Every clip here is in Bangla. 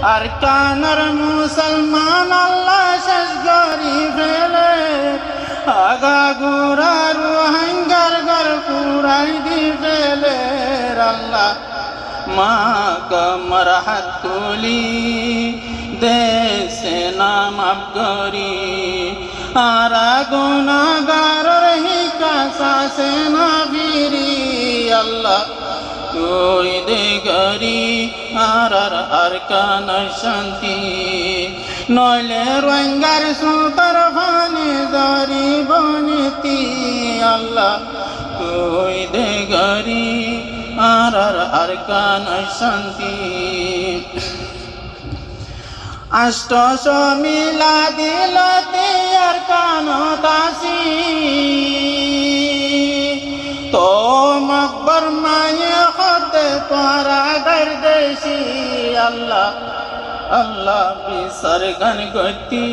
আর কানার মুসলমান আল্লাহ শেষ করি ফেলে আগা গোড়া রোহিঙ্গার ঘর পুরাই দি ফেলে আল্লাহ মা কমর হাত তুলি দেশে নাম আবগরি আর গুনাহগারের হিকাসা সে না বিরি আল্লাহ তুই দে গরি আর কান শান্তি নইলে রোহিঙ্গার সুতর ভানে জরি বনিতি আল্লাহ তুই দে গরি আর কান শান্তি আষ্টশ মিলা দিল আর কান তাসি তো মকবর মায়ে হতে তোরা গর্দেশি আল্লাহ আল্লাহ বিসর্গন গতি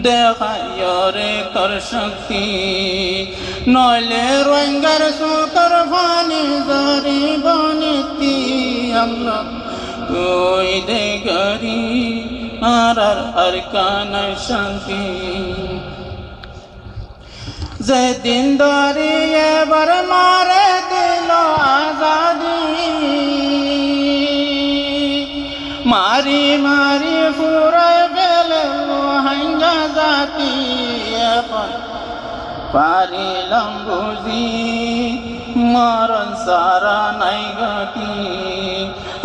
দেখায়রে তোর শক্তি নইলে রোহিঙ্গার সুতর ভানি জরি বনিতি আল্লাহ তুই দে গরি আর কান শান্তি যেদিন দরিয়ে বার মারে দিল আজাদি মারি মারি ফুরে বেলে রোহিঙ্গা জাতি এখন পারিলাম বুঝি মরণ সারা নাই গতি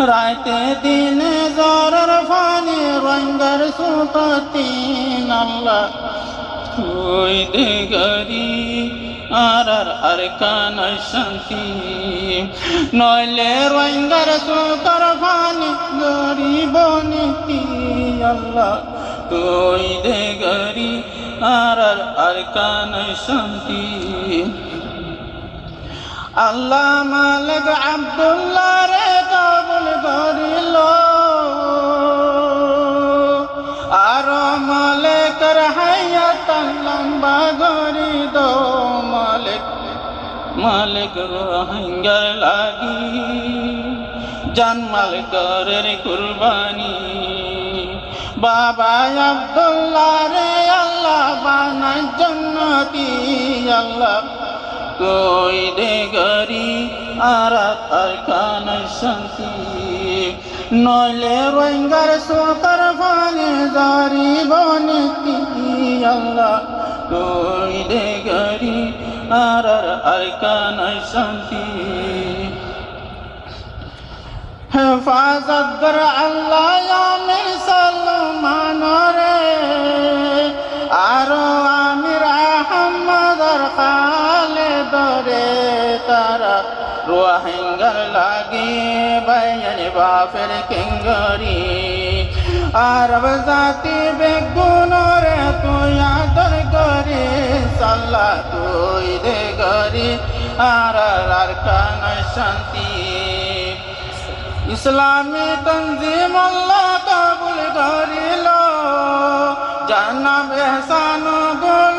রাতে দিনে জ্বরের ফানি রোহিঙ্গার সুততি আল্লাহ তুই দে গরি আর কান শান্তি নইলে রোহিঙ্গার সুতর ফানি গরিব নীতি আল্লাহ তুই দে গরি আর কান শান্তি আল্লাহ মালিক আব্দুল্লাহ রে কবুল করিল আর মালিকের হায়াত লম্বা করি দো মালিক রোহিঙ্গার লাগি জান মালিকের কুরবানি বাবা আব্দুল্লাহ রে আল্লাহ বানাই জন্নতি আল্লাহ তুই দে গরি আর কান শান্তি নইলে রোহিঙ্গার সুতর ফানি জরি বনিতি আল্লাহ তুই দে গরি আর কান শান্তি হেফাজত কর আল্লাহ আমির সালমান রে আর আমির আহমদ খালেদ রে তারা রোহিঙ্গার লাগি বাইন বাফের কিঙ্গরি আরব জাতি বেগুন রে তুই আদর করি সাল্লাহ তুই দে গরি আর কান শান্তি ইসলামী তনজিম আল্লাহ কবুল করিল জানাব এহসান গুল